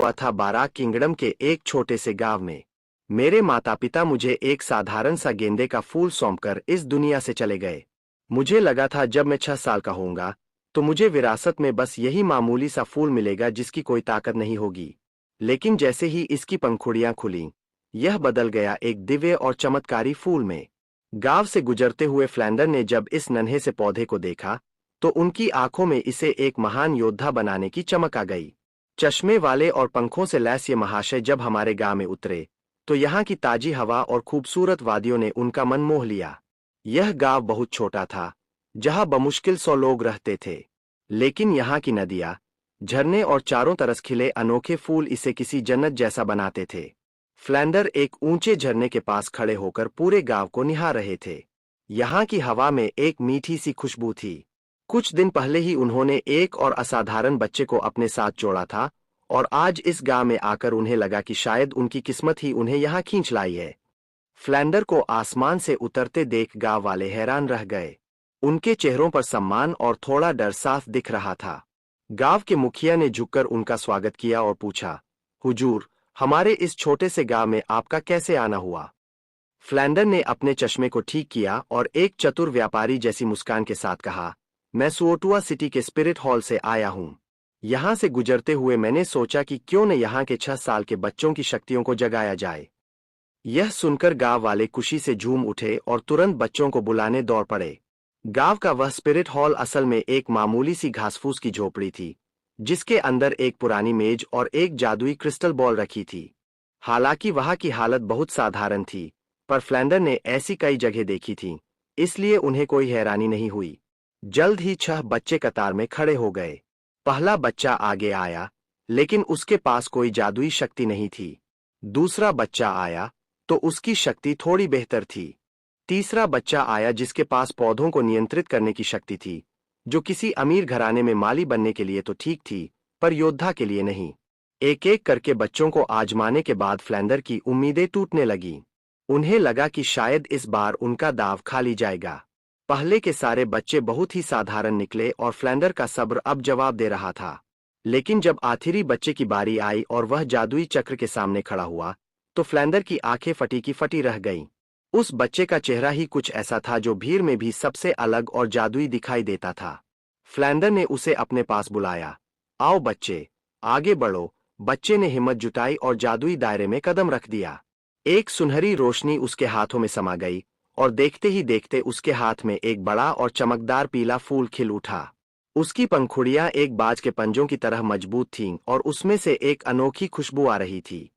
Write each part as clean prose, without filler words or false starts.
हुआ था Barak kingdom के एक छोटे से गांव में। मेरे माता पिता मुझे एक साधारण सा गेंदे का फूल सौंपकर इस दुनिया से चले गए। मुझे लगा था जब मैं 6 साल का होऊंगा तो मुझे विरासत में बस यही मामूली सा फूल मिलेगा जिसकी कोई ताकत नहीं होगी। लेकिन जैसे ही इसकी पंखुड़ियां खुलीं, यह बदल गया एक दिव्य और चमत्कारी फूल में। गांव से गुजरते हुए फ्लैंडर ने जब इस नन्हे से पौधे को देखा तो उनकी आंखों में इसे एक महान योद्धा बनाने की चमक आ गई। चश्मे वाले और पंखों से लैस ये महाशय जब हमारे गांव में उतरे तो यहाँ की ताजी हवा और खूबसूरत वादियों ने उनका मन मोह लिया। यह गांव बहुत छोटा था, जहां बमुश्किल 100 लोग रहते थे, लेकिन यहाँ की नदियां, झरने और चारों तरफ खिले अनोखे फूल इसे किसी जन्नत जैसा बनाते थे। फ्लैंडर एक ऊंचे झरने के पास खड़े होकर पूरे गांव को निहार रहे थे। यहाँ की हवा में एक मीठी सी खुशबू थी। कुछ दिन पहले ही उन्होंने एक और असाधारण बच्चे को अपने साथ जोड़ा था और आज इस गांव में आकर उन्हें लगा कि शायद उनकी किस्मत ही उन्हें यहाँ खींच लाई है। फ्लैंडर को आसमान से उतरते देख गांव वाले हैरान रह गए। उनके चेहरों पर सम्मान और थोड़ा डर साफ दिख रहा था। गांव के मुखिया ने झुककर उनका स्वागत किया और पूछा, हुजूर, हमारे इस छोटे से गांव में आपका कैसे आना हुआ? फ्लैंडर ने अपने चश्मे को ठीक किया और एक चतुर व्यापारी जैसी मुस्कान के साथ कहा, मैं सुओटुआ सिटी के स्पिरिट हॉल से आया हूं। यहां से गुजरते हुए मैंने सोचा कि क्यों न यहां के 6 साल के बच्चों की शक्तियों को जगाया जाए। यह सुनकर गांव वाले खुशी से झूम उठे और तुरंत बच्चों को बुलाने दौड़ पड़े। गांव का वह स्पिरिट हॉल असल में एक मामूली सी घासफूस की झोपड़ी थी, जिसके अंदर एक पुरानी मेज और एक जादुई क्रिस्टल बॉल रखी थी। हालांकि वहां की हालत बहुत साधारण थी, पर फ्लैंडर ने ऐसी कई जगह देखी थी, इसलिए उन्हें कोई हैरानी नहीं हुई। जल्द ही 6 बच्चे कतार में खड़े हो गए। पहला बच्चा आगे आया, लेकिन उसके पास कोई जादुई शक्ति नहीं थी। दूसरा बच्चा आया तो उसकी शक्ति थोड़ी बेहतर थी। तीसरा बच्चा आया जिसके पास पौधों को नियंत्रित करने की शक्ति थी, जो किसी अमीर घराने में माली बनने के लिए तो ठीक थी, पर योद्धा के लिए नहीं। एक एक करके बच्चों को आजमाने के बाद फ्लैंडर की उम्मीदें टूटने लगीं। उन्हें लगा कि शायद इस बार उनका दांव खा ली जाएगा। पहले के सारे बच्चे बहुत ही साधारण निकले और फ्लैंडर का सब्र अब जवाब दे रहा था। लेकिन जब आखिरी बच्चे की बारी आई और वह जादुई चक्र के सामने खड़ा हुआ, तो फ्लैंडर की आंखें फटी की फटी रह गईं। उस बच्चे का चेहरा ही कुछ ऐसा था जो भीड़ में भी सबसे अलग और जादुई दिखाई देता था। फ्लैंडर ने उसे अपने पास बुलाया। आओ बच्चे, आगे बढ़ो। बच्चे ने हिम्मत जुटाई और जादुई दायरे में कदम रख दिया। एक सुनहरी रोशनी उसके हाथों में समा गई और देखते ही देखते उसके हाथ में एक बड़ा और चमकदार पीला फूल खिल उठा। उसकी पंखुड़ियां एक बाज के पंजों की तरह मजबूत थीं और उसमें से एक अनोखी खुशबू आ रही थी।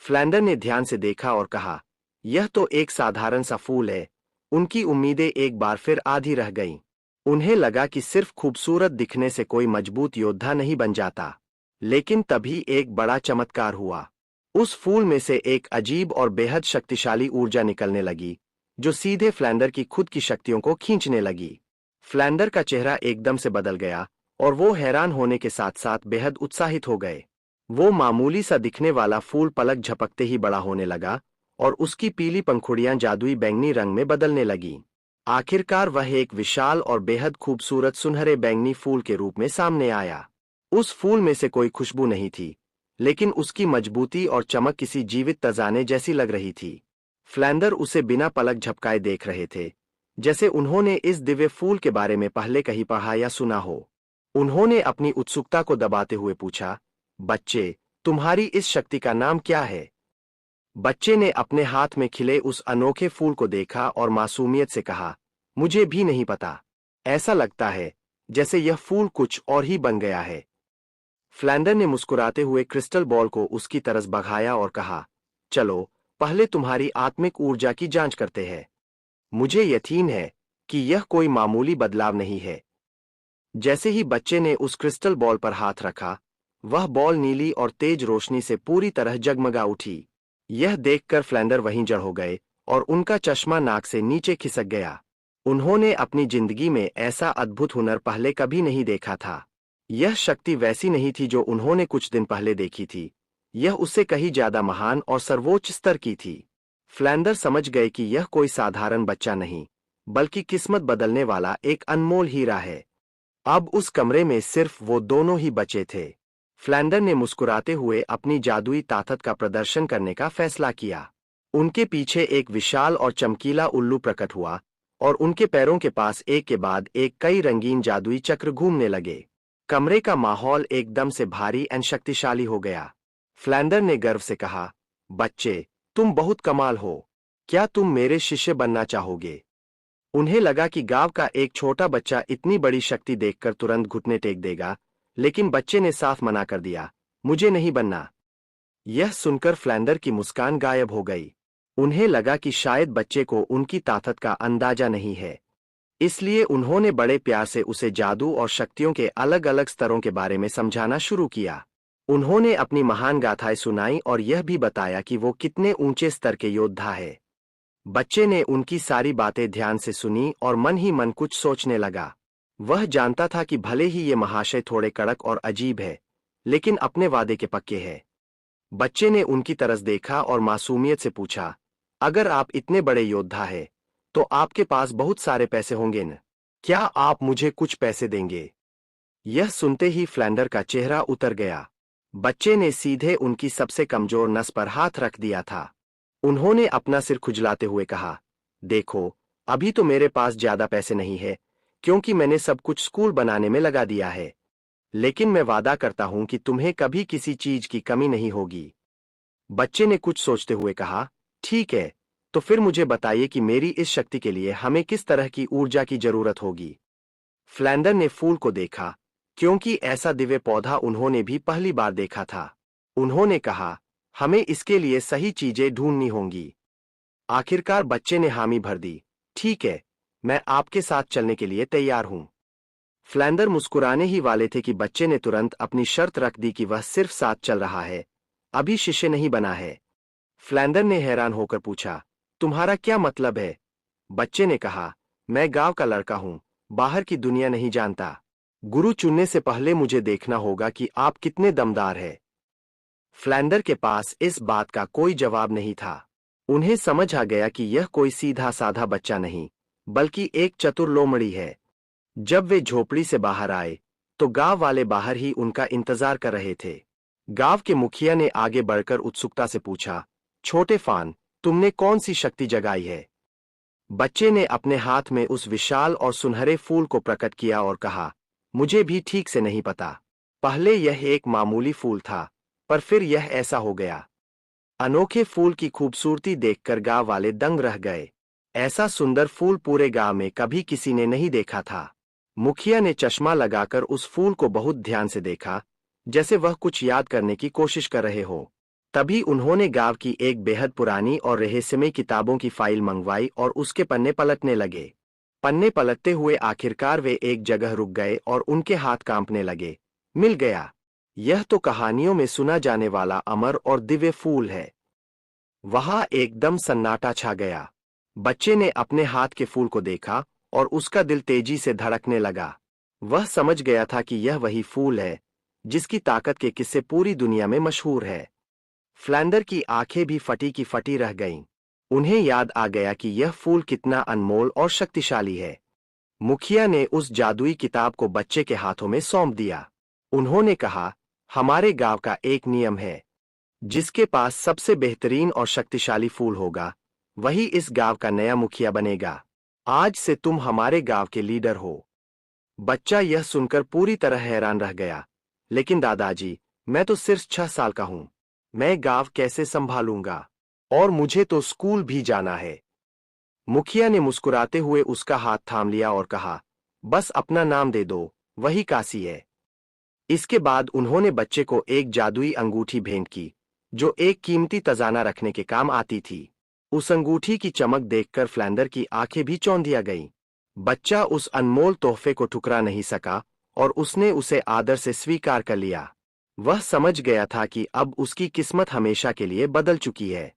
फ्लैंडर ने ध्यान से देखा और कहा, यह तो एक साधारण सा फूल है। उनकी उम्मीदें एक बार फिर आधी रह गईं। उन्हें लगा कि सिर्फ खूबसूरत दिखने से कोई मजबूत योद्धा नहीं बन जाता। लेकिन तभी एक बड़ा चमत्कार हुआ। उस फूल में से एक अजीब और बेहद शक्तिशाली ऊर्जा निकलने लगी, जो सीधे फ्लैंडर की खुद की शक्तियों को खींचने लगी। फ्लैंडर का चेहरा एकदम से बदल गया और वो हैरान होने के साथ साथ बेहद उत्साहित हो गए। वो मामूली सा दिखने वाला फूल पलक झपकते ही बड़ा होने लगा और उसकी पीली पंखुड़ियां जादुई बैंगनी रंग में बदलने लगीं। आखिरकार वह एक विशाल और बेहद खूबसूरत सुनहरे बैंगनी फूल के रूप में सामने आया। उस फूल में से कोई खुशबू नहीं थी, लेकिन उसकी मजबूती और चमक किसी जीवित तजाने जैसी लग रही थी। फ्लैंडर उसे बिना पलक झपकाए देख रहे थे, जैसे उन्होंने इस दिव्य फूल के बारे में पहले कहीं पढ़ा या सुना हो। उन्होंने अपनी उत्सुकता को दबाते हुए पूछा, बच्चे, तुम्हारी इस शक्ति का नाम क्या है? बच्चे ने अपने हाथ में खिले उस अनोखे फूल को देखा और मासूमियत से कहा, मुझे भी नहीं पता। ऐसा लगता है जैसे यह फूल कुछ और ही बन गया है। फ्लैंडर ने मुस्कुराते हुए क्रिस्टल बॉल को उसकी तरफ बढ़ाया और कहा, चलो पहले तुम्हारी आत्मिक ऊर्जा की जांच करते हैं। मुझे यकीन है कि यह कोई मामूली बदलाव नहीं है। जैसे ही बच्चे ने उस क्रिस्टल बॉल पर हाथ रखा, वह बॉल नीली और तेज रोशनी से पूरी तरह जगमगा उठी। यह देखकर फ्लैंडर वहीं जड़ हो गए और उनका चश्मा नाक से नीचे खिसक गया। उन्होंने अपनी जिंदगी में ऐसा अद्भुत हुनर पहले कभी नहीं देखा था। यह शक्ति वैसी नहीं थी जो उन्होंने कुछ दिन पहले देखी थी। यह उससे कहीं ज्यादा महान और सर्वोच्च स्तर की थी। फ्लैंडर समझ गए कि यह कोई साधारण बच्चा नहीं, बल्कि किस्मत बदलने वाला एक अनमोल हीरा है। अब उस कमरे में सिर्फ वो दोनों ही बचे थे। फ्लैंडर ने मुस्कुराते हुए अपनी जादुई ताकत का प्रदर्शन करने का फैसला किया। उनके पीछे एक विशाल और चमकीला उल्लू प्रकट हुआ और उनके पैरों के पास एक के बाद एक कई रंगीन जादुई चक्र घूमने लगे। कमरे का माहौल एकदम से भारी और शक्तिशाली हो गया। फ्लैंडर ने गर्व से कहा, बच्चे, तुम बहुत कमाल हो। क्या तुम मेरे शिष्य बनना चाहोगे? उन्हें लगा कि गांव का एक छोटा बच्चा इतनी बड़ी शक्ति देखकर तुरंत घुटने टेक देगा, लेकिन बच्चे ने साफ मना कर दिया, मुझे नहीं बनना। यह सुनकर फ्लैंडर की मुस्कान गायब हो गई। उन्हें लगा कि शायद बच्चे को उनकी ताकत का अंदाजा नहीं है। इसलिए उन्होंने बड़े प्यार से उसे जादू और शक्तियों के अलग अलग स्तरों के बारे में समझाना शुरू किया। उन्होंने अपनी महान गाथाएं सुनाई और यह भी बताया कि वो कितने ऊंचे स्तर के योद्धा है। बच्चे ने उनकी सारी बातें ध्यान से सुनी और मन ही मन कुछ सोचने लगा। वह जानता था कि भले ही ये महाशय थोड़े कड़क और अजीब है, लेकिन अपने वादे के पक्के हैं। बच्चे ने उनकी तरफ देखा और मासूमियत से पूछा, अगर आप इतने बड़े योद्धा हैं, तो आपके पास बहुत सारे पैसे होंगे न? क्या आप मुझे कुछ पैसे देंगे? यह सुनते ही फ्लैंडर का चेहरा उतर गया। बच्चे ने सीधे उनकी सबसे कमजोर नस पर हाथ रख दिया था। उन्होंने अपना सिर खुजलाते हुए कहा, देखो, अभी तो मेरे पास ज्यादा पैसे नहीं है, क्योंकि मैंने सब कुछ स्कूल बनाने में लगा दिया है। लेकिन मैं वादा करता हूं कि तुम्हें कभी किसी चीज की कमी नहीं होगी। बच्चे ने कुछ सोचते हुए कहा, ठीक है, तो फिर मुझे बताइए कि मेरी इस शक्ति के लिए हमें किस तरह की ऊर्जा की जरूरत होगी। फ्लैंडर ने फूल को देखा, क्योंकि ऐसा दिव्य पौधा उन्होंने भी पहली बार देखा था। उन्होंने कहा, हमें इसके लिए सही चीजें ढूंढनी होंगी। आखिरकार बच्चे ने हामी भर दी, ठीक है, मैं आपके साथ चलने के लिए तैयार हूं। फ्लैंडर मुस्कुराने ही वाले थे कि बच्चे ने तुरंत अपनी शर्त रख दी कि वह सिर्फ साथ चल रहा है, अभी शिष्य नहीं बना है। फ्लैंडर ने हैरान होकर पूछा, तुम्हारा क्या मतलब है? बच्चे ने कहा, मैं गांव का लड़का हूं, बाहर की दुनिया नहीं जानता। गुरु चुनने से पहले मुझे देखना होगा कि आप कितने दमदार हैं। फ्लैंडर के पास इस बात का कोई जवाब नहीं था। उन्हें समझ आ गया कि यह कोई सीधा साधा बच्चा नहीं, बल्कि एक चतुर लोमड़ी है। जब वे झोपड़ी से बाहर आए, तो गांव वाले बाहर ही उनका इंतजार कर रहे थे। गांव के मुखिया ने आगे बढ़कर उत्सुकता से पूछा, छोटे फान, तुमने कौन सी शक्ति जगाई है? बच्चे ने अपने हाथ में उस विशाल और सुनहरे फूल को प्रकट किया और कहा, मुझे भी ठीक से नहीं पता। पहले यह एक मामूली फूल था, पर फिर यह ऐसा हो गया। अनोखे फूल की खूबसूरती देखकर गांव वाले दंग रह गए। ऐसा सुंदर फूल पूरे गांव में कभी किसी ने नहीं देखा था। मुखिया ने चश्मा लगाकर उस फूल को बहुत ध्यान से देखा, जैसे वह कुछ याद करने की कोशिश कर रहे हो। तभी उन्होंने गांव की एक बेहद पुरानी और रहस्यमय किताबों की फाइल मंगवाई और उसके पन्ने पलटने लगे। पन्ने पलटते हुए आखिरकार वे एक जगह रुक गए और उनके हाथ कांपने लगे। मिल गया! यह तो कहानियों में सुना जाने वाला अमर और दिव्य फूल है। वहां एकदम सन्नाटा छा गया। बच्चे ने अपने हाथ के फूल को देखा और उसका दिल तेजी से धड़कने लगा। वह समझ गया था कि यह वही फूल है जिसकी ताकत के किस्से पूरी दुनिया में मशहूर है। फ्लैंडर की आंखें भी फटी की फटी रह गईं। उन्हें याद आ गया कि यह फूल कितना अनमोल और शक्तिशाली है। मुखिया ने उस जादुई किताब को बच्चे के हाथों में सौंप दिया। उन्होंने कहा, हमारे गांव का एक नियम है, जिसके पास सबसे बेहतरीन और शक्तिशाली फूल होगा, वही इस गांव का नया मुखिया बनेगा। आज से तुम हमारे गांव के लीडर हो। बच्चा यह सुनकर पूरी तरह हैरान रह गया, लेकिन दादाजी, मैं तो सिर्फ 6 साल का हूं। मैं गांव कैसे संभालूंगा? और मुझे तो स्कूल भी जाना है। मुखिया ने मुस्कुराते हुए उसका हाथ थाम लिया और कहा, बस अपना नाम दे दो, वही काशी है। इसके बाद उन्होंने बच्चे को एक जादुई अंगूठी भेंट की, जो एक कीमती खजाना रखने के काम आती थी। उस अंगूठी की चमक देखकर फ्लैंडर की आंखें भी चौंधिया गईं। बच्चा उस अनमोल तोहफे को ठुकरा नहीं सका और उसने उसे आदर से स्वीकार कर लिया। वह समझ गया था कि अब उसकी किस्मत हमेशा के लिए बदल चुकी है।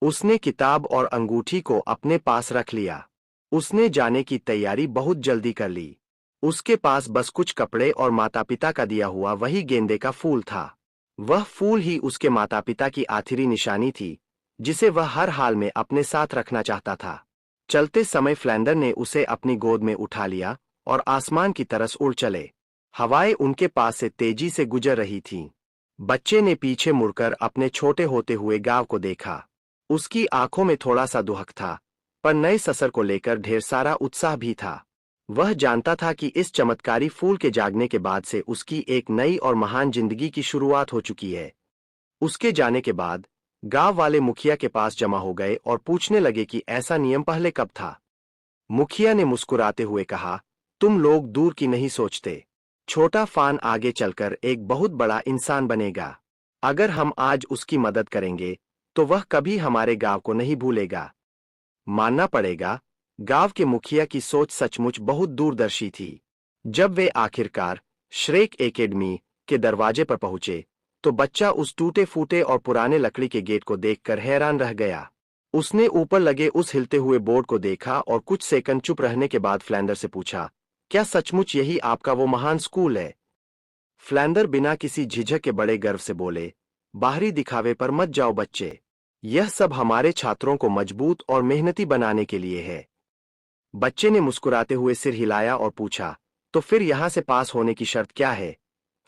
उसने किताब और अंगूठी को अपने पास रख लिया। उसने जाने की तैयारी बहुत जल्दी कर ली। उसके पास बस कुछ कपड़े और माता पिता का दिया हुआ वही गेंदे का फूल था। वह फूल ही उसके माता पिता की आखिरी निशानी थी, जिसे वह हर हाल में अपने साथ रखना चाहता था। चलते समय फ्लैंडर ने उसे अपनी गोद में उठा लिया और आसमान की तरफ उड़ चले। हवाएं उनके पास से तेजी से गुजर रही थीं। बच्चे ने पीछे मुड़कर अपने छोटे होते हुए गांव को देखा। उसकी आंखों में थोड़ा सा दुहक था, पर नए ससर को लेकर ढेर सारा उत्साह भी था। वह जानता था कि इस चमत्कारी फूल के जागने के बाद से उसकी एक नई और महान जिंदगी की शुरुआत हो चुकी है। उसके जाने के बाद गांव वाले मुखिया के पास जमा हो गए और पूछने लगे कि ऐसा नियम पहले कब था। मुखिया ने मुस्कुराते हुए कहा, तुम लोग दूर की नहीं सोचते। छोटा फान आगे चलकर एक बहुत बड़ा इंसान बनेगा। अगर हम आज उसकी मदद करेंगे तो वह कभी हमारे गांव को नहीं भूलेगा। मानना पड़ेगा, गांव के मुखिया की सोच सचमुच बहुत दूरदर्शी थी। जब वे आखिरकार श्रेक एकेडमी के दरवाजे पर पहुंचे तो बच्चा उस टूटे फूटे और पुराने लकड़ी के गेट को देखकर हैरान रह गया। उसने ऊपर लगे उस हिलते हुए बोर्ड को देखा और कुछ सेकंड चुप रहने के बाद फ्लैंडर से पूछा, क्या सचमुच यही आपका वो महान स्कूल है? फ्लैंडर बिना किसी झिझक के बड़े गर्व से बोले, बाहरी दिखावे पर मत जाओ बच्चे, यह सब हमारे छात्रों को मजबूत और मेहनती बनाने के लिए है। बच्चे ने मुस्कुराते हुए सिर हिलाया और पूछा, तो फिर यहां से पास होने की शर्त क्या है?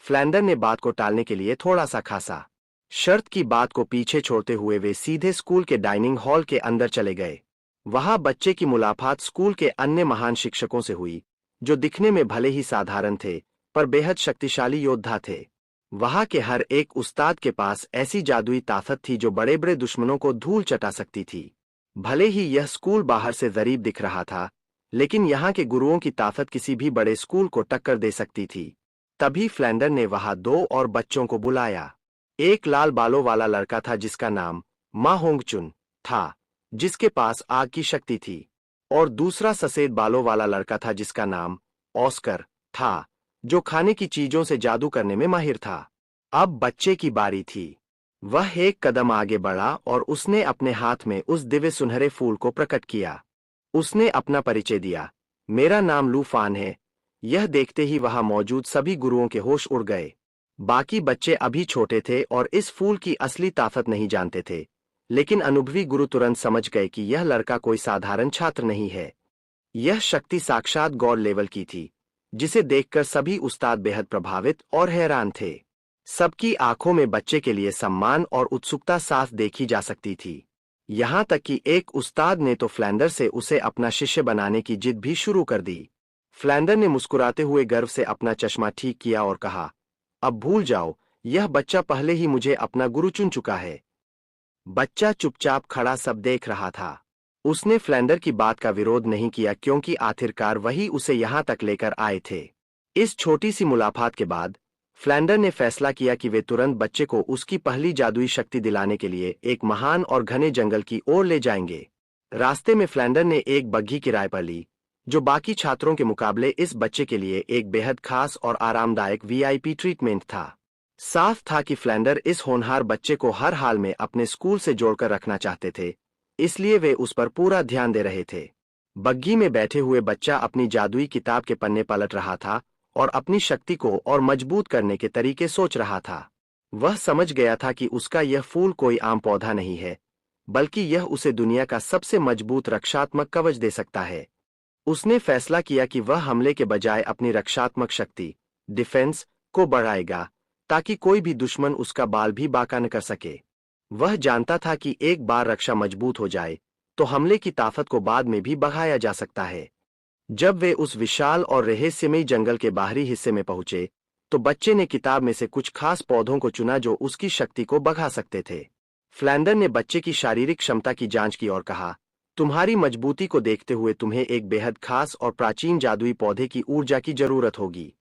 फ्लैंडर ने बात को टालने के लिए थोड़ा सा खासा। शर्त की बात को पीछे छोड़ते हुए वे सीधे स्कूल के डाइनिंग हॉल के अंदर चले गए। वहां बच्चे की मुलाकात स्कूल के अन्य महान शिक्षकों से हुई, जो दिखने में भले ही साधारण थे पर बेहद शक्तिशाली योद्धा थे। वहां के हर एक उस्ताद के पास ऐसी जादुई ताकत थी जो बड़े बड़े दुश्मनों को धूल चटा सकती थी। भले ही यह स्कूल बाहर से गरीब दिख रहा था, लेकिन यहाँ के गुरुओं की ताकत किसी भी बड़े स्कूल को टक्कर दे सकती थी। तभी फ्लैंडर ने वहां दो और बच्चों को बुलाया। एक लाल बालों वाला लड़का था जिसका नाम मा होंगचुन था, जिसके पास आग की शक्ति थी, और दूसरा सफेद बालों वाला लड़का था जिसका नाम ऑस्कर था, जो खाने की चीजों से जादू करने में माहिर था। अब बच्चे की बारी थी। वह एक कदम आगे बढ़ा और उसने अपने हाथ में उस दिव्य सुनहरे फूल को प्रकट किया। उसने अपना परिचय दिया, मेरा नाम लू फान है। यह देखते ही वहां मौजूद सभी गुरुओं के होश उड़ गए। बाकी बच्चे अभी छोटे थे और इस फूल की असली ताकत नहीं जानते थे, लेकिन अनुभवी गुरु तुरंत समझ गए कि यह लड़का कोई साधारण छात्र नहीं है। यह शक्ति साक्षात गॉड लेवल की थी, जिसे देखकर सभी उस्ताद बेहद प्रभावित और हैरान थे। सबकी आंखों में बच्चे के लिए सम्मान और उत्सुकता साफ देखी जा सकती थी। यहां तक कि एक उस्ताद ने तो फ्लैंडर से उसे अपना शिष्य बनाने की जिद भी शुरू कर दी। फ्लैंडर ने मुस्कुराते हुए गर्व से अपना चश्मा ठीक किया और कहा, अब भूल जाओ, यह बच्चा पहले ही मुझे अपना गुरु चुन चुका है। बच्चा चुपचाप खड़ा सब देख रहा था। उसने फ्लैंडर की बात का विरोध नहीं किया क्योंकि आखिरकार वही उसे यहां तक लेकर आए थे। इस छोटी सी मुलाकात के बाद फ्लैंडर ने फैसला किया कि वे तुरंत बच्चे को उसकी पहली जादुई शक्ति दिलाने के लिए एक महान और घने जंगल की ओर ले जाएंगे। रास्ते में फ्लैंडर ने एक बग्घी किराए पर ली, जो बाकी छात्रों के मुकाबले इस बच्चे के लिए एक बेहद खास और आरामदायक वीआईपी ट्रीटमेंट था। साफ था कि फ्लैंडर इस होनहार बच्चे को हर हाल में अपने स्कूल से जोड़कर रखना चाहते थे, इसलिए वे उस पर पूरा ध्यान दे रहे थे। बग्घी में बैठे हुए बच्चा अपनी जादुई किताब के पन्ने पलट रहा था और अपनी शक्ति को और मजबूत करने के तरीके सोच रहा था। वह समझ गया था कि उसका यह फूल कोई आम पौधा नहीं है, बल्कि यह उसे दुनिया का सबसे मजबूत रक्षात्मक कवच दे सकता है। उसने फैसला किया कि वह हमले के बजाय अपनी रक्षात्मक शक्ति, डिफेंस, को बढ़ाएगा, ताकि कोई भी दुश्मन उसका बाल भी बांका न कर सके। वह जानता था कि एक बार रक्षा मजबूत हो जाए तो हमले की ताकत को बाद में भी बढ़ाया जा सकता है। जब वे उस विशाल और रहस्यमयी जंगल के बाहरी हिस्से में पहुंचे तो बच्चे ने किताब में से कुछ खास पौधों को चुना जो उसकी शक्ति को बढ़ा सकते थे। फ्लैंडर ने बच्चे की शारीरिक क्षमता की जांच की और कहा, तुम्हारी मजबूती को देखते हुए तुम्हें एक बेहद खास और प्राचीन जादुई पौधे की ऊर्जा की जरूरत होगी।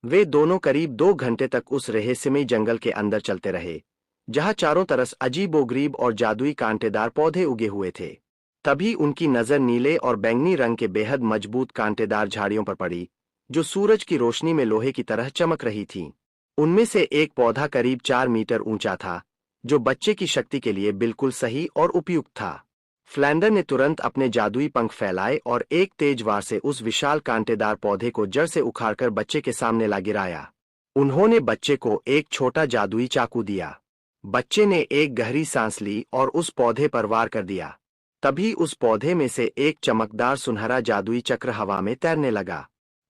वे दोनों करीब 2 घंटे तक उस रहस्यमयी जंगल के अंदर चलते रहे, जहां चारों तरफ अजीबोगरीब और जादुई कांटेदार पौधे उगे हुए थे। तभी उनकी नजर नीले और बैंगनी रंग के बेहद मजबूत कांटेदार झाड़ियों पर पड़ी, जो सूरज की रोशनी में लोहे की तरह चमक रही थीं। उनमें से एक पौधा करीब 4 मीटर ऊंचा था, जो बच्चे की शक्ति के लिए बिल्कुल सही और उपयुक्त था। फ्लैंडर ने तुरंत अपने जादुई पंख फैलाए और एक तेज वार से उस विशाल कांटेदार पौधे को जड़ से उखाड़कर बच्चे के सामने ला गिराया। उन्होंने बच्चे को एक छोटा जादुई चाकू दिया। बच्चे ने एक गहरी सांस ली और उस पौधे पर वार कर दिया। तभी उस पौधे में से एक चमकदार सुनहरा जादुई चक्र हवा में तैरने लगा।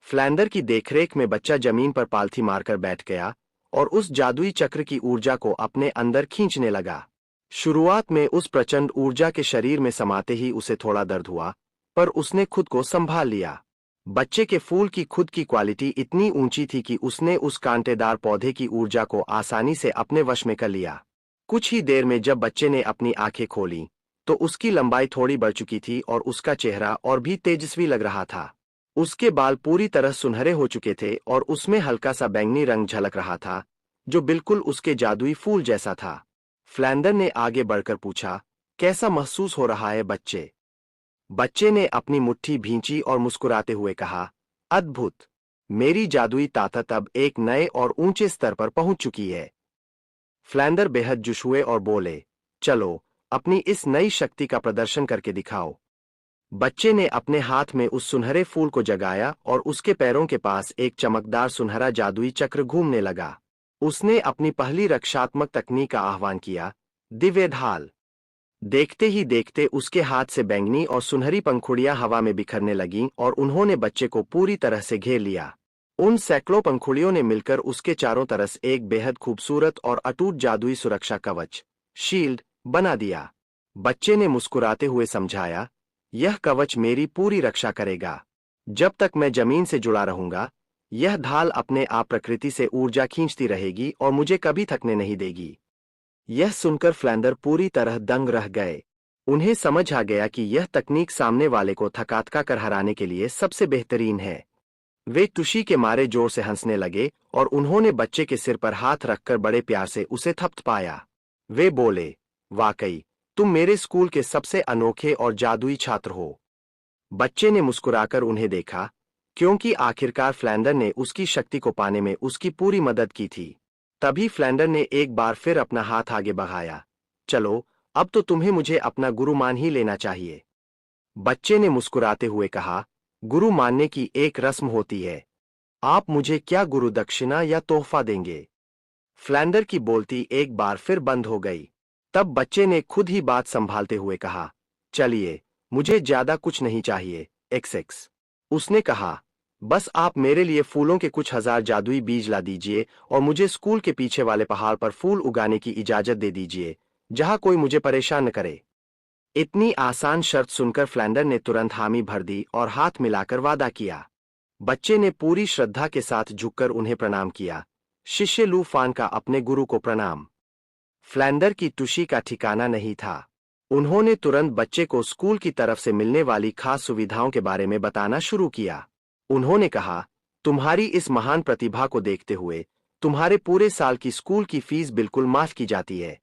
फ्लैंडर की देखरेख में बच्चा जमीन पर पालथी मारकर बैठ गया और उस जादुई चक्र की ऊर्जा को अपने अंदर खींचने लगा। शुरुआत में उस प्रचंड ऊर्जा के शरीर में समाते ही उसे थोड़ा दर्द हुआ, पर उसने खुद को संभाल लिया। बच्चे के फूल की खुद की क्वालिटी इतनी ऊंची थी कि उसने उस कांटेदार पौधे की ऊर्जा को आसानी से अपने वश में कर लिया। कुछ ही देर में जब बच्चे ने अपनी आंखें खोलीं, तो उसकी लंबाई थोड़ी बढ़ चुकी थी और उसका चेहरा और भी तेजस्वी लग रहा था। उसके बाल पूरी तरह सुनहरे हो चुके थे और उसमें हल्का सा बैंगनी रंग झलक रहा था, जो बिल्कुल उसके जादुई फूल जैसा था। फ्लैंडर ने आगे बढ़कर पूछा, कैसा महसूस हो रहा है बच्चे? बच्चे ने अपनी मुट्ठी भींची और मुस्कुराते हुए कहा, अद्भुत। मेरी जादुई ताकत अब एक नए और ऊंचे स्तर पर पहुंच चुकी है। फ्लैंडर बेहद जुश हुए और बोले, चलो अपनी इस नई शक्ति का प्रदर्शन करके दिखाओ। बच्चे ने अपने हाथ में उस सुनहरे फूल को जगाया और उसके पैरों के पास एक चमकदार सुनहरा जादुई चक्र घूमने लगा। उसने अपनी पहली रक्षात्मक तकनीक का आह्वान किया, दिव्य ढाल। देखते ही देखते उसके हाथ से बैंगनी और सुनहरी पंखुड़ियां हवा में बिखरने लगीं और उन्होंने बच्चे को पूरी तरह से घेर लिया। उन सैकड़ों पंखुड़ियों ने मिलकर उसके चारों तरफ एक बेहद खूबसूरत और अटूट जादुई सुरक्षा कवच, शील्ड, बना दिया। बच्चे ने मुस्कुराते हुए समझाया, यह कवच मेरी पूरी रक्षा करेगा। जब तक मैं जमीन से जुड़ा रहूंगा, यह ढाल अपने आप प्रकृति से ऊर्जा खींचती रहेगी और मुझे कभी थकने नहीं देगी। यह सुनकर फ्लैंडर पूरी तरह दंग रह गए। उन्हें समझ आ गया कि यह तकनीक सामने वाले को थका कर हराने के लिए सबसे बेहतरीन है। वे खुशी के मारे जोर से हंसने लगे और उन्होंने बच्चे के सिर पर हाथ रखकर बड़े प्यार से उसे थपथपाया। वे बोले, वाकई तुम मेरे स्कूल के सबसे अनोखे और जादुई छात्र हो। बच्चे ने मुस्कुराकर उन्हें देखा, क्योंकि आखिरकार फ्लैंडर ने उसकी शक्ति को पाने में उसकी पूरी मदद की थी। तभी फ्लैंडर ने एक बार फिर अपना हाथ आगे बढ़ाया, चलो अब तो तुम्हें मुझे अपना गुरु मान ही लेना चाहिए। बच्चे ने मुस्कुराते हुए कहा, गुरु मानने की एक रस्म होती है। आप मुझे क्या गुरु दक्षिणा या तोहफा देंगे? फ्लैंडर की बोलती एक बार फिर बंद हो गई। तब बच्चे ने खुद ही बात संभालते हुए कहा, चलिए, मुझे ज्यादा कुछ नहीं चाहिए, XX। उसने कहा, बस आप मेरे लिए फूलों के कुछ हजार जादुई बीज ला दीजिए और मुझे स्कूल के पीछे वाले पहाड़ पर फूल उगाने की इजाजत दे दीजिए, जहां कोई मुझे परेशान न करे। इतनी आसान शर्त सुनकर फ्लैंडर ने तुरंत हामी भर दी और हाथ मिलाकर वादा किया। बच्चे ने पूरी श्रद्धा के साथ झुककर उन्हें प्रणाम किया, शिष्य लू फान का अपने गुरु को प्रणाम। फ्लैंडर की खुशी का ठिकाना नहीं था। उन्होंने तुरंत बच्चे को स्कूल की तरफ से मिलने वाली खास सुविधाओं के बारे में बताना शुरू किया। उन्होंने कहा, तुम्हारी इस महान प्रतिभा को देखते हुए तुम्हारे पूरे साल की स्कूल की फीस बिल्कुल माफ की जाती है।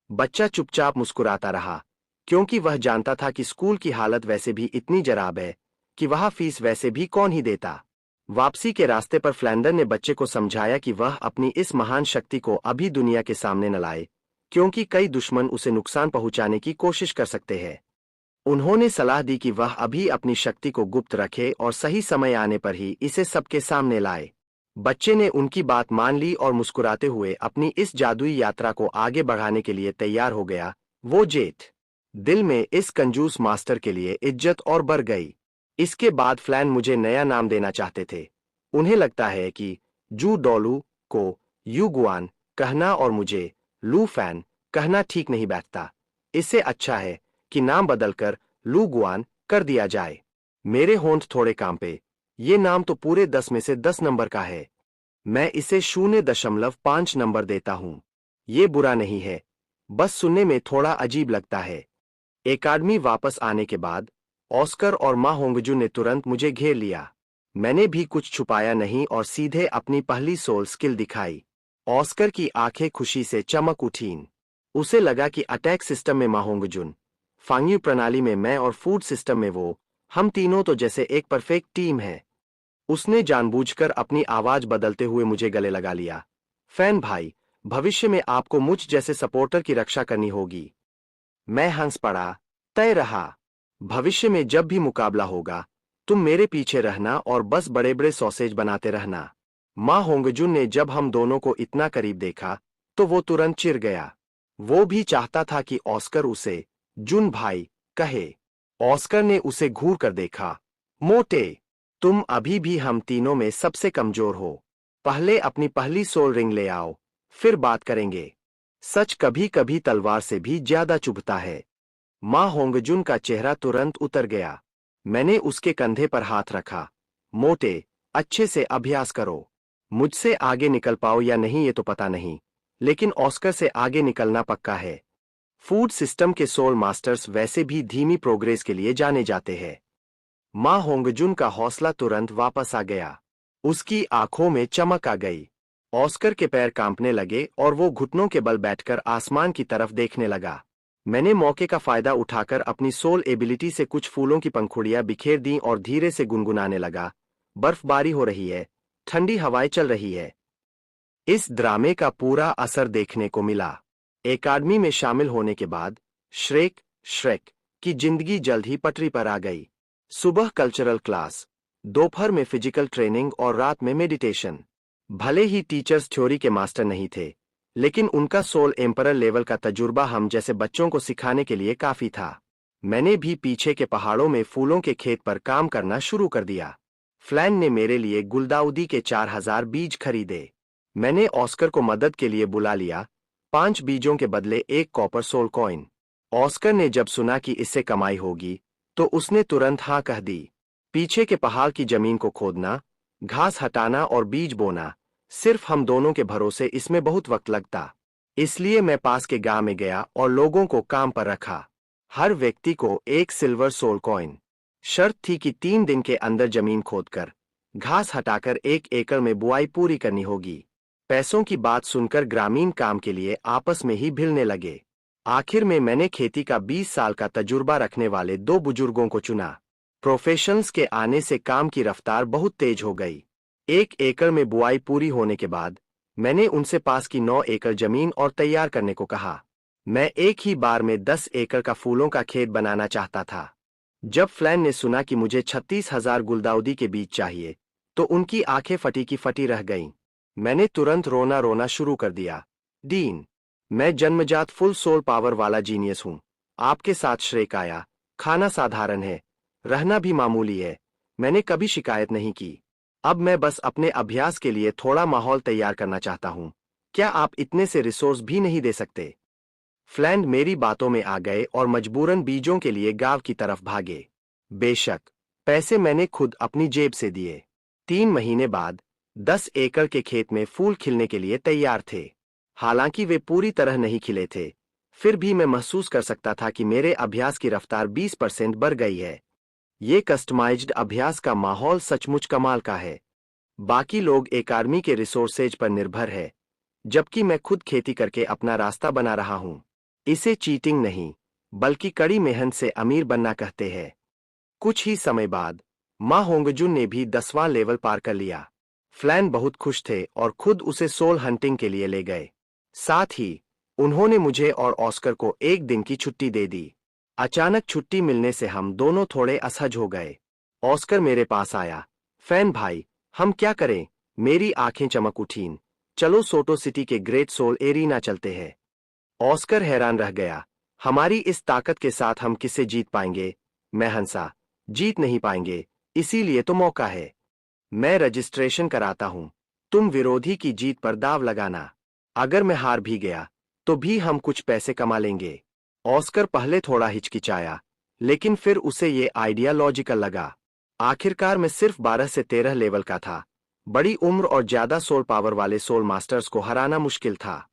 बच्चा चुपचाप मुस्कुराता रहा, क्योंकि वह जानता था कि स्कूल की हालत वैसे भी इतनी जराब है कि वह फीस वैसे भी कौन ही देता। वापसी के रास्ते पर फ्लैंडर ने बच्चे को समझाया कि वह अपनी इस महान शक्ति को अभी दुनिया के सामने न लाए, क्योंकि कई दुश्मन उसे नुकसान पहुंचाने की कोशिश कर सकते हैं। उन्होंने सलाह दी कि वह अभी अपनी शक्ति को गुप्त रखे और सही समय आने पर ही इसे सबके सामने लाए। बच्चे ने उनकी बात मान ली और मुस्कुराते हुए अपनी इस जादुई यात्रा को आगे बढ़ाने के लिए तैयार हो गया। वो जेठ दिल में इस कंजूस मास्टर के लिए इज्जत और बढ़ गई। इसके बाद फ्लैन मुझे नया नाम देना चाहते थे। उन्हें लगता है कि जू डोलू को यू गुआन कहना और मुझे लू फैन कहना ठीक नहीं बैठता। इससे अच्छा है कि नाम बदलकर लू गुआन कर दिया जाए। मेरे होंठ थोड़े कांपे। ये नाम तो पूरे 10 में से 10 नंबर का है। मैं इसे 0.5 नंबर देता हूं। ये बुरा नहीं है, बस सुनने में थोड़ा अजीब लगता है। एकेडमी वापस आने के बाद ऑस्कर और मा होंगजू ने तुरंत मुझे घेर लिया। मैंने भी कुछ छुपाया नहीं और सीधे अपनी पहली सोल स्किल दिखाई। ऑस्कर की आंखें खुशी से चमक उठीं। उसे लगा कि अटैक सिस्टम में मा होंगजुन, फांग्यू प्रणाली में मैं और फूड सिस्टम में वो, हम तीनों तो जैसे एक परफेक्ट टीम है। उसने जानबूझकर अपनी आवाज बदलते हुए मुझे गले लगा लिया। फैन भाई, भविष्य में आपको मुझ जैसे सपोर्टर की रक्षा करनी होगी। मैं हंस पड़ा, तय रहा। भविष्य में जब भी मुकाबला होगा, तुम मेरे पीछे रहना और बस बड़े बड़े सॉसेज बनाते रहना। मां होंगजुन ने जब हम दोनों को इतना करीब देखा, तो वो तुरंत चिढ़ गया। वो भी चाहता था कि ऑस्कर उसे जुन भाई कहे। ऑस्कर ने उसे घूर कर देखा। मोटे तुम अभी भी हम तीनों में सबसे कमजोर हो। पहले अपनी पहली सोल रिंग ले आओ, फिर बात करेंगे। सच कभी कभी तलवार से भी ज्यादा चुभता है। मां होंगजुन का चेहरा तुरंत उतर गया। मैंने उसके कंधे पर हाथ रखा। मोटे, अच्छे से अभ्यास करो। मुझसे आगे निकल पाओ या नहीं ये तो पता नहीं, लेकिन ऑस्कर से आगे निकलना पक्का है। फूड सिस्टम के सोल मास्टर्स वैसे भी धीमी प्रोग्रेस के लिए जाने जाते हैं। मां होंगजुन का हौसला तुरंत वापस आ गया। उसकी आंखों में चमक आ गई। ऑस्कर के पैर कांपने लगे और वो घुटनों के बल बैठकर आसमान की तरफ देखने लगा। मैंने मौके का फायदा उठाकर अपनी सोल एबिलिटी से कुछ फूलों की पंखुड़ियां बिखेर दी और धीरे से गुनगुनाने लगा। बर्फबारी हो रही है, ठंडी हवाएं चल रही है। इस ड्रामे का पूरा असर देखने को मिला। एकेडमी में शामिल होने के बाद श्रेक की जिंदगी जल्द ही पटरी पर आ गई। सुबह कल्चरल क्लास, दोपहर में फिजिकल ट्रेनिंग और रात में मेडिटेशन। भले ही टीचर्स थ्योरी के मास्टर नहीं थे, लेकिन उनका सोल एम्परर लेवल का तजुर्बा हम जैसे बच्चों को सिखाने के लिए काफी था। मैंने भी पीछे के पहाड़ों में फूलों के खेत पर काम करना शुरू कर दिया। फ्लैन ने मेरे लिए गुलदाउदी के 4000 बीज खरीदे। मैंने ऑस्कर को मदद के लिए बुला लिया, 5 बीजों के बदले 1 कॉपर सोल कॉइन। ऑस्कर ने जब सुना कि इससे कमाई होगी, तो उसने तुरंत हाँ कह दी। पीछे के पहाड़ की जमीन को खोदना, घास हटाना और बीज बोना, सिर्फ हम दोनों के भरोसे इसमें बहुत वक्त लगता। इसलिए मैं पास के गांव में गया और लोगों को काम पर रखा। हर व्यक्ति को 1 सिल्वर सोल कॉइन। शर्त थी कि 3 दिन के अंदर जमीन खोदकर, घास हटाकर 1 एकड़ में बुआई पूरी करनी होगी। पैसों की बात सुनकर ग्रामीण काम के लिए आपस में ही भिड़ने लगे। आखिर में मैंने खेती का 20 साल का तजुर्बा रखने वाले 2 बुजुर्गों को चुना। प्रोफेशनल्स के आने से काम की रफ्तार बहुत तेज हो गई। 1 एकड़ में बुआई पूरी होने के बाद मैंने उनसे पास की 9 एकड़ जमीन और तैयार करने को कहा। मैं एक ही बार में 10 एकड़ का फूलों का खेत बनाना चाहता था। जब फ्लैन ने सुना कि मुझे 36,000 गुलदाउदी के बीज चाहिए, तो उनकी आंखें फटी की फटी रह गईं। मैंने तुरंत रोना शुरू कर दिया। डीन, मैं जन्मजात फुल सोल पावर वाला जीनियस हूं। आपके साथ श्रेक आया, खाना साधारण है, रहना भी मामूली है। मैंने कभी शिकायत नहीं की। अब मैं बस अपने अभ्यास के लिए थोड़ा माहौल तैयार करना चाहता हूं। क्या आप इतने से रिसोर्स भी नहीं दे सकते? फ्लैन मेरी बातों में आ गए और मजबूरन बीजों के लिए गांव की तरफ भागे। बेशक, पैसे मैंने खुद अपनी जेब से दिए। 3 महीने बाद 10 एकड़ के खेत में फूल खिलने के लिए तैयार थे। हालांकि वे पूरी तरह नहीं खिले थे, फिर भी मैं महसूस कर सकता था कि मेरे अभ्यास की रफ्तार 20% बढ़ गई है। ये कस्टमाइज्ड अभ्यास का माहौल सचमुच कमाल का है। बाकी लोग एकेडमी के रिसोर्सेज पर निर्भर है, जबकि मैं खुद खेती करके अपना रास्ता बना रहा हूं। इसे चीटिंग नहीं, बल्कि कड़ी मेहनत से अमीर बनना कहते हैं। कुछ ही समय बाद मां होंगजुन ने भी 10वां लेवल पार कर लिया। फ्लैन बहुत खुश थे और खुद उसे सोल हंटिंग के लिए ले गए। साथ ही उन्होंने मुझे और ऑस्कर को 1 दिन की छुट्टी दे दी। अचानक छुट्टी मिलने से हम दोनों थोड़े असहज हो गए। ऑस्कर मेरे पास आया। फैन भाई, हम क्या करें? मेरी आंखें चमक उठीं। चलो सोटो सिटी के ग्रेट सोल एरीना चलते हैं। ऑस्कर हैरान रह गया। हमारी इस ताकत के साथ हम किससे जीत पाएंगे? मैं हंसा। जीत नहीं पाएंगे, इसीलिए तो मौका है। मैं रजिस्ट्रेशन कराता हूं, तुम विरोधी की जीत पर दाव लगाना। अगर मैं हार भी गया, तो भी हम कुछ पैसे कमा लेंगे। ऑस्कर पहले थोड़ा हिचकिचाया, लेकिन फिर उसे ये आइडिया लॉजिकल लगा। आखिरकार मैं सिर्फ 12 से 13 लेवल का था। बड़ी उम्र और ज्यादा सोल पावर वाले सोल मास्टर्स को हराना मुश्किल था।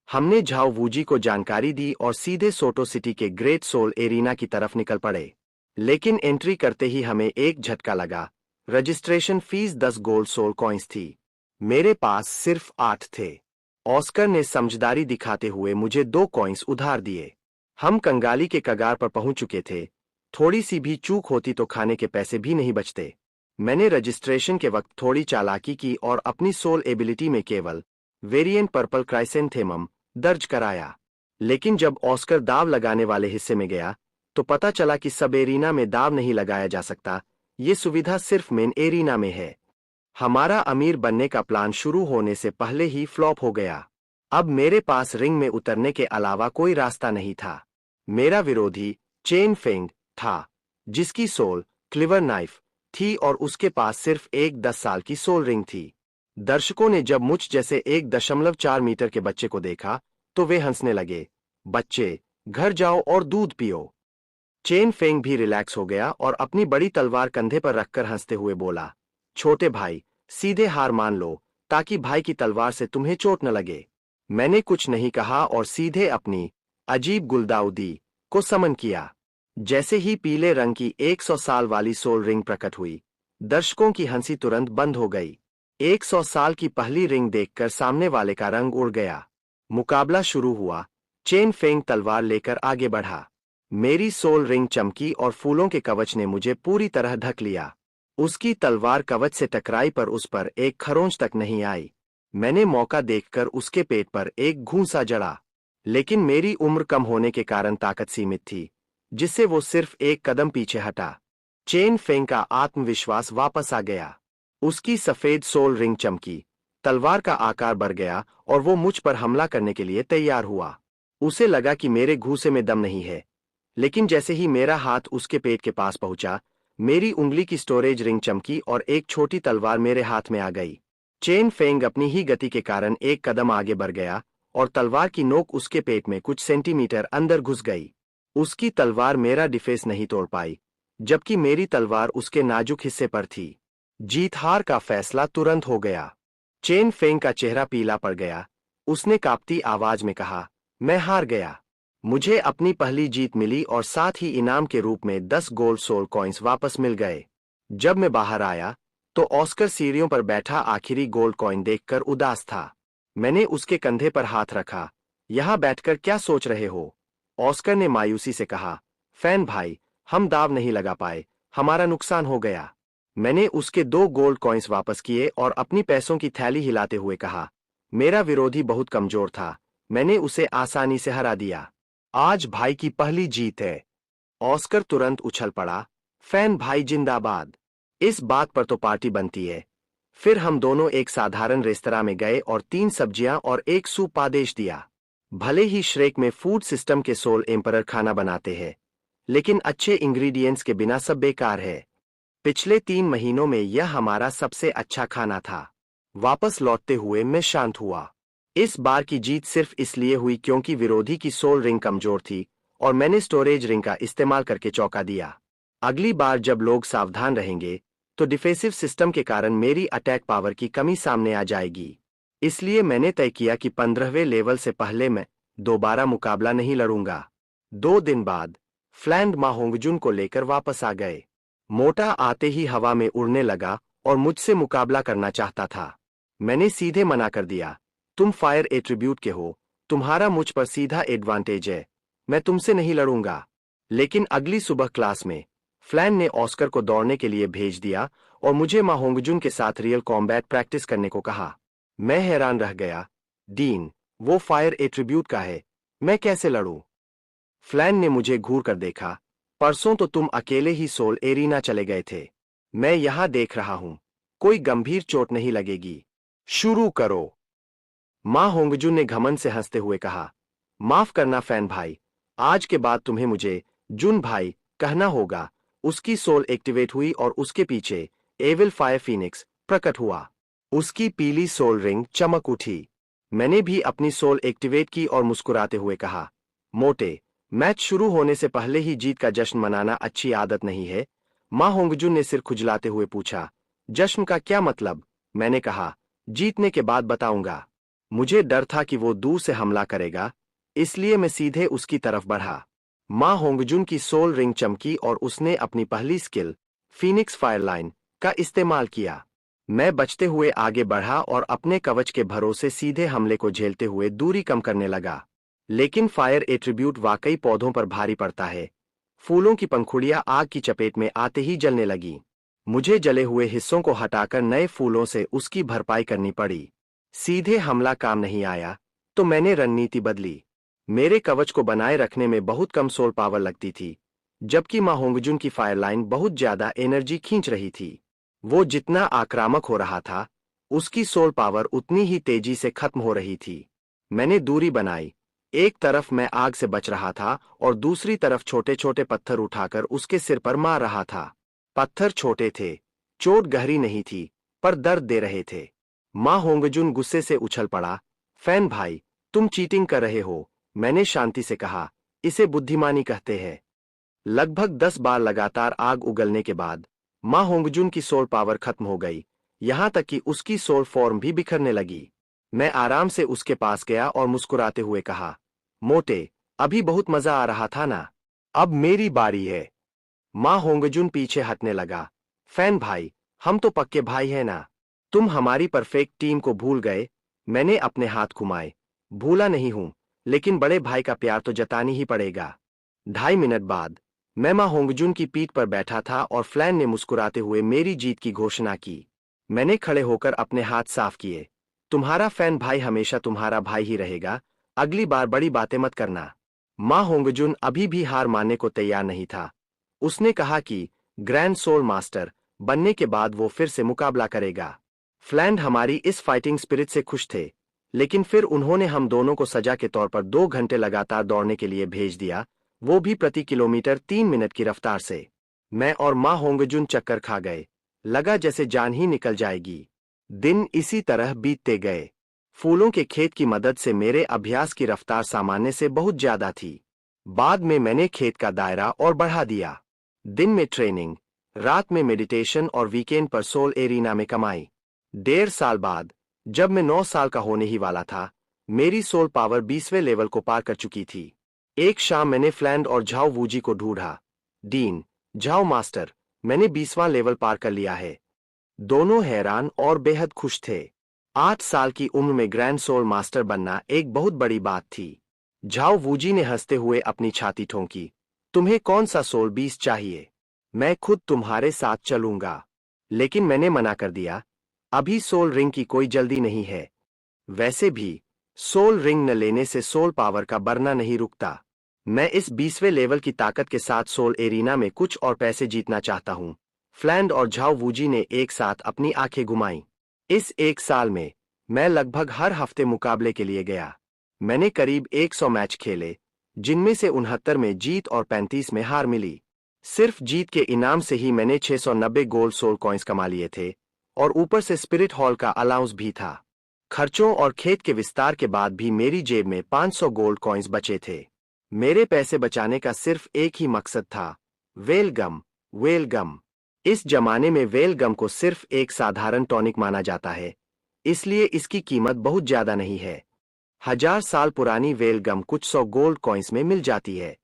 हमने झाओ वूजी को जानकारी दी और सीधे सोटो सिटी के ग्रेट सोल एरीना की तरफ निकल पड़े। लेकिन एंट्री करते ही हमें एक झटका लगा। Registration fees 10 gold soul coins थी। मेरे पास सिर्फ 8 थे। ऑस्कर ने समझदारी दिखाते हुए मुझे 2 कॉइन्स उधार दिए। हम कंगाली के कगार पर पहुंच चुके थे। थोड़ी सी भी चूक होती तो खाने के पैसे भी नहीं बचते। मैंने रजिस्ट्रेशन के वक्त थोड़ी चालाकी की और अपनी सोल एबिलिटी में केवल वेरिएंट पर्पल क्राइसेंथेमम दर्ज कराया। लेकिन जब ऑस्कर दाव लगाने वाले हिस्से में गया, तो पता चला कि सब एरीना में दाव नहीं लगाया जा सकता। ये सुविधा सिर्फ मेन एरीना में है। हमारा अमीर बनने का प्लान शुरू होने से पहले ही फ्लॉप हो गया। अब मेरे पास रिंग में उतरने के अलावा कोई रास्ता नहीं था। मेरा विरोधी चेन फेंग था, जिसकी सोल क्लिवर नाइफ थी और उसके पास सिर्फ एक 10 साल की सोल रिंग थी। दर्शकों ने जब मुझ जैसे 1.4 मीटर के बच्चे को देखा तो वे हंसने लगे। बच्चे, घर जाओ और दूध पियो। चेन फेंग भी रिलैक्स हो गया और अपनी बड़ी तलवार कंधे पर रखकर हंसते हुए बोला, छोटे भाई, सीधे हार मान लो ताकि भाई की तलवार से तुम्हें चोट न लगे। मैंने कुछ नहीं कहा और सीधे अपनी अजीब गुलदाउदी को समन किया। जैसे ही पीले रंग की 100 साल वाली सोल रिंग प्रकट हुई, दर्शकों की हंसी तुरंत बंद हो गई। 100 साल की पहली रिंग देखकर सामने वाले का रंग उड़ गया। मुकाबला शुरू हुआ। चेन फेंग तलवार लेकर आगे बढ़ा। मेरी सोल रिंग चमकी और फूलों के कवच ने मुझे पूरी तरह ढक लिया। उसकी तलवार कवच से टकराई पर उस पर एक खरोंच तक नहीं आई। मैंने मौका देखकर उसके पेट पर एक घूंसा जड़ा, लेकिन मेरी उम्र कम होने के कारण ताकत सीमित थी, जिससे वो सिर्फ एक कदम पीछे हटा। चेन फेंग का आत्मविश्वास वापस आ गया। उसकी सफेद सोल रिंग चमकी, तलवार का आकार बढ़ गया और वो मुझ पर हमला करने के लिए तैयार हुआ। उसे लगा कि मेरे घूंसे में दम नहीं है, लेकिन जैसे ही मेरा हाथ उसके पेट के पास पहुंचा, मेरी उंगली की स्टोरेज रिंग चमकी और एक छोटी तलवार मेरे हाथ में आ गई। चेन फेंग अपनी ही गति के कारण एक कदम आगे बढ़ गया और तलवार की नोक उसके पेट में कुछ सेंटीमीटर अंदर घुस गई। उसकी तलवार मेरा डिफेंस नहीं तोड़ पाई, जबकि मेरी तलवार उसके नाजुक हिस्से पर थी। जीत हार का फैसला तुरंत हो गया। चेन फेंग का चेहरा पीला पड़ गया। उसने कांपती आवाज में कहा, मैं हार गया। मुझे अपनी पहली जीत मिली और साथ ही इनाम के रूप में 10 गोल्ड सोल कॉइन्स वापस मिल गए। जब मैं बाहर आया तो ऑस्कर सीढ़ियों पर बैठा आखिरी गोल्ड कॉइन देखकर उदास था। मैंने उसके कंधे पर हाथ रखा। यहां बैठकर क्या सोच रहे हो? ऑस्कर ने मायूसी से कहा, फैन भाई, हम दाव नहीं लगा पाए, हमारा नुकसान हो गया। मैंने उसके 2 गोल्ड कॉइन्स वापस किए और अपनी पैसों की थैली हिलाते हुए कहा, मेरा विरोधी बहुत कमजोर था, मैंने उसे आसानी से हरा दिया। आज भाई की पहली जीत है। ऑस्कर तुरंत उछल पड़ा, फैन भाई जिंदाबाद। इस बात पर तो पार्टी बनती है। फिर हम दोनों एक साधारण रेस्तरां में गए और 3 सब्जियां और एक सूप आदेश दिया। भले ही श्रेक में फूड सिस्टम के सोल एम्परर खाना बनाते हैं, लेकिन अच्छे इंग्रेडिएंट्स के बिना सब बेकार है। पिछले 3 महीनों में यह हमारा सबसे अच्छा खाना था। वापस लौटते हुए मैं शांत हुआ। इस बार की जीत सिर्फ इसलिए हुई क्योंकि विरोधी की सोल रिंग कमजोर थी और मैंने स्टोरेज रिंग का इस्तेमाल करके चौंका दिया। अगली बार जब लोग सावधान रहेंगे तो डिफेंसिव सिस्टम के कारण मेरी अटैक पावर की कमी सामने आ जाएगी। इसलिए मैंने तय किया कि 15वें लेवल से पहले मैं दोबारा मुकाबला नहीं लड़ूंगा। 2 दिन बाद फ्लैंड माहोंगजुन को लेकर वापस आ गए। मोटा आते ही हवा में उड़ने लगा और मुझसे मुकाबला करना चाहता था। मैंने सीधे मना कर दिया, तुम फायर एट्रीब्यूट के हो, तुम्हारा मुझ पर सीधा एडवांटेज है, मैं तुमसे नहीं लड़ूंगा। लेकिन अगली सुबह क्लास में फ्लैन ने ऑस्कर को दौड़ने के लिए भेज दिया और मुझे माहोंगजुन के साथ रियल कॉम्बैट प्रैक्टिस करने को कहा। मैं हैरान रह गया, डीन, वो फायर एट्रीब्यूट का है, मैं कैसे लड़ूं? फ्लैन ने मुझे घूर कर देखा, परसों तो तुम अकेले ही सोल एरिना चले गए थे, मैं यहां देख रहा हूं, कोई गंभीर चोट नहीं लगेगी, शुरू करो। मां होंगजुन ने घमंड से हंसते हुए कहा, माफ करना फैन भाई, आज के बाद तुम्हें मुझे जुन भाई कहना होगा। उसकी सोल एक्टिवेट हुई और उसके पीछे एविल फायर फीनिक्स प्रकट हुआ। उसकी पीली सोल रिंग चमक उठी। मैंने भी अपनी सोल एक्टिवेट की और मुस्कुराते हुए कहा, मोटे, मैच शुरू होने से पहले ही जीत का जश्न मनाना अच्छी आदत नहीं है। मां होंगजुन ने सिर खुजलाते हुए पूछा, जश्न का क्या मतलब? मैंने कहा, जीतने के बाद बताऊंगा। मुझे डर था कि वो दूर से हमला करेगा, इसलिए मैं सीधे उसकी तरफ बढ़ा। मां होंगजुन की सोल रिंग चमकी और उसने अपनी पहली स्किल फीनिक्स फायरलाइन का इस्तेमाल किया। मैं बचते हुए आगे बढ़ा और अपने कवच के भरोसे सीधे हमले को झेलते हुए दूरी कम करने लगा। लेकिन फायर एट्रीब्यूट वाकई पौधों पर भारी पड़ता है। फूलों की पंखुड़ियां आग की चपेट में आते ही जलने लगी। मुझे जले हुए हिस्सों को हटाकर नए फूलों से उसकी भरपाई करनी पड़ी। सीधे हमला काम नहीं आया तो मैंने रणनीति बदली। मेरे कवच को बनाए रखने में बहुत कम सोल पावर लगती थी, जबकि मां होंगजुन की फायरलाइन बहुत ज्यादा एनर्जी खींच रही थी। वो जितना आक्रामक हो रहा था, उसकी सोल पावर उतनी ही तेजी से खत्म हो रही थी। मैंने दूरी बनाई। एक तरफ मैं आग से बच रहा था और दूसरी तरफ छोटे छोटे पत्थर उठाकर उसके सिर पर मार रहा था। पत्थर छोटे थे, चोट गहरी नहीं थी, पर दर्द दे रहे थे। मां होंगजुन गुस्से से उछल पड़ा। फैन भाई, तुम चीटिंग कर रहे हो, मैंने शांति से कहा। इसे बुद्धिमानी कहते हैं। लगभग 10 बार लगातार आग उगलने के बाद मां होंगजुन की सोल पावर खत्म हो गई, यहां तक कि उसकी सोल फॉर्म भी बिखरने लगी। मैं आराम से उसके पास गया और मुस्कुराते हुए कहा, मोटे, अभी बहुत मजा आ रहा था ना? अब मेरी बारी है। मां होंगजुन पीछे हटने लगा। फैन भाई, हम तो पक्के भाई हैं ना? तुम हमारी परफेक्ट टीम को भूल गए? मैंने अपने हाथ घुमाए। भूला नहीं हूं, लेकिन बड़े भाई का प्यार तो जतानी ही पड़ेगा। 2.5 मिनट बाद मैं मां होंगजुन की पीठ पर बैठा था और फ्लैन ने मुस्कुराते हुए मेरी जीत की घोषणा की। मैंने खड़े होकर अपने हाथ साफ किए। तुम्हारा फैन भाई हमेशा तुम्हारा भाई ही रहेगा, अगली बार बड़ी बातें मत करना। मां होंगजुन अभी भी हार मानने को तैयार नहीं था। उसने कहा कि ग्रैंड सोल मास्टर बनने के बाद वो फिर से मुकाबला करेगा। फ्लैंड हमारी इस फाइटिंग स्पिरिट से खुश थे, लेकिन फिर उन्होंने हम दोनों को सजा के तौर पर 2 घंटे लगातार दौड़ने के लिए भेज दिया, वो भी प्रति किलोमीटर 3 मिनट की रफ्तार से। मैं और मां होंगजुन चक्कर खा गए। लगा जैसे जान ही निकल जाएगी। दिन इसी तरह बीतते गए। फूलों के खेत की मदद से मेरे अभ्यास की रफ्तार सामान्य से बहुत ज्यादा थी। बाद में मैंने खेत का दायरा और बढ़ा दिया। दिन में ट्रेनिंग, रात में मेडिटेशन और वीकेंड पर सोल एरिना में कमाई। 1.5 साल बाद, जब मैं 9 साल का होने ही वाला था, मेरी सोल पावर 20वें लेवल को पार कर चुकी थी। एक शाम मैंने फ्लैंड और झाओ वूजी को ढूंढा। डीन, झाओ मास्टर, मैंने 20वां लेवल पार कर लिया है। दोनों हैरान और बेहद खुश थे। 8 साल की उम्र में ग्रैंड सोल मास्टर बनना एक बहुत बड़ी बात थी। झाओ वूजी ने हंसते हुए अपनी छाती ठोंकी। तुम्हें कौन सा सोल 20 चाहिए? मैं खुद तुम्हारे साथ चलूंगा। लेकिन मैंने मना कर दिया। अभी सोल रिंग की कोई जल्दी नहीं है। वैसे भी सोल रिंग न लेने से सोल पावर का बढ़ना नहीं रुकता। मैं इस 20वें लेवल की ताकत के साथ सोल एरिना में कुछ और पैसे जीतना चाहता हूं। फ्लैंड और झाओ वूजी ने एक साथ अपनी आंखें घुमाईं। इस 1 साल में मैं लगभग हर हफ्ते मुकाबले के लिए गया। मैंने करीब 100 मैच खेले, जिनमें से 69 में जीत और 35 में हार मिली। सिर्फ जीत के इनाम से ही मैंने 690 गोल्ड सोल कॉइन्स कमा लिए थे, और ऊपर से स्पिरिट हॉल का अलाउंस भी था। खर्चों और खेत के विस्तार के बाद भी मेरी जेब में 500 गोल्ड कॉइन्स बचे थे। मेरे पैसे बचाने का सिर्फ एक ही मकसद था, वेलगम, वेलगम। इस जमाने में वेलगम को सिर्फ एक साधारण टॉनिक माना जाता है, इसलिए इसकी कीमत बहुत ज्यादा नहीं है। 1000 साल पुरानी वेलगम कुछ 100 गोल्ड कॉइन्स में मिल जाती है।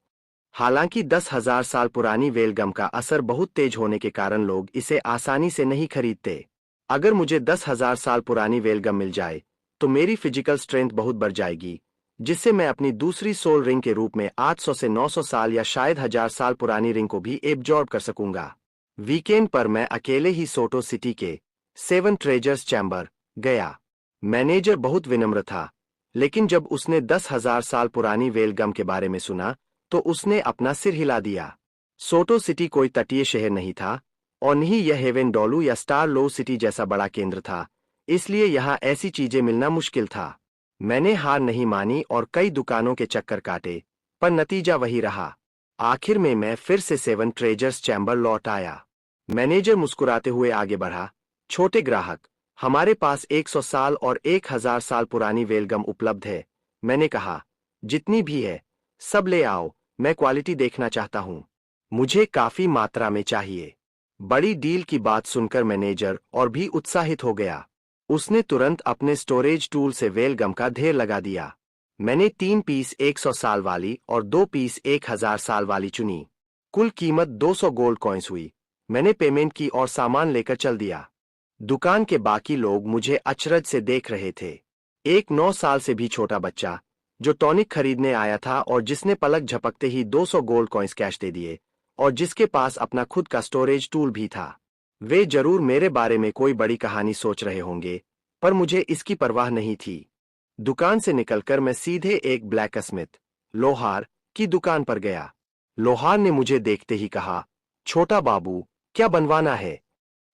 हालांकि 10,000 साल पुरानी वेलगम का असर बहुत तेज होने के कारण लोग इसे आसानी से नहीं खरीदते। अगर मुझे 10,000 साल पुरानी वेलगम मिल जाए, तो मेरी फिजिकल स्ट्रेंथ बहुत बढ़ जाएगी, जिससे मैं अपनी दूसरी सोल रिंग के रूप में 800 से 900 साल या शायद 1000 साल पुरानी रिंग को भी एब्जॉर्ब कर सकूंगा। वीकेंड पर मैं अकेले ही सोटो सिटी के 7 ट्रेजर्स चैम्बर गया। मैनेजर बहुत विनम्र था, लेकिन जब उसने 10,000 साल पुरानी वेलगम के बारे में सुना, तो उसने अपना सिर हिला दिया। सोटो सिटी कोई तटीय शहर नहीं था, और नहीं यह हेवन डोलू या स्टार लो सिटी जैसा बड़ा केंद्र था, इसलिए यहां ऐसी चीजें मिलना मुश्किल था। मैंने हार नहीं मानी और कई दुकानों के चक्कर काटे, पर नतीजा वही रहा। आखिर में मैं फिर से 7 ट्रेजर्स चैम्बर लौट आया। मैनेजर मुस्कुराते हुए आगे बढ़ा, छोटे ग्राहक, हमारे पास 100 साल और 1000 साल पुरानी वेलगम उपलब्ध है। मैंने कहा, जितनी भी है, सब ले आओ, मैं क्वालिटी देखना चाहता हूं। मुझे काफी मात्रा में चाहिए। बड़ी डील की बात सुनकर मैनेजर और भी उत्साहित हो गया। उसने तुरंत अपने स्टोरेज टूल से वेलगम का ढेर लगा दिया। मैंने 3 पीस 100 साल वाली और 2 पीस 1000 साल वाली चुनी। कुल कीमत 200 गोल्ड कॉइन्स हुई। मैंने पेमेंट की और सामान लेकर चल दिया। दुकान के बाकी लोग मुझे अचरज से देख रहे थे। एक 9 साल से भी छोटा बच्चा, जो टॉनिक खरीदने आया था और जिसने पलक झपकते ही 200 गोल्ड कॉइन्स कैश दे दिए, और जिसके पास अपना खुद का स्टोरेज टूल भी था। वे जरूर मेरे बारे में कोई बड़ी कहानी सोच रहे होंगे, पर मुझे इसकी परवाह नहीं थी। दुकान से निकलकर मैं सीधे एक ब्लैकस्मिथ, लोहार, की दुकान पर गया। लोहार ने मुझे देखते ही कहा, छोटा बाबू, क्या बनवाना है?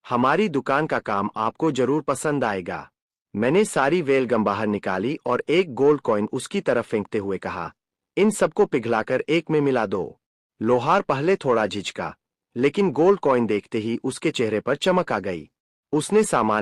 हमारी दुकान का काम आपको जरूर पसंद आएगा। मैंने सारी वेलगम बाहर निकाली और एक गोल्ड कॉइन उसकी तरफ फेंकते हुए कहा, इन सबको पिघलाकर एक में मिला दो। लोहार पहले थोड़ा झिझका, लेकिन गोल्ड कॉइन देखते ही उसके चेहरे पर चमक आ गई। उसने सामान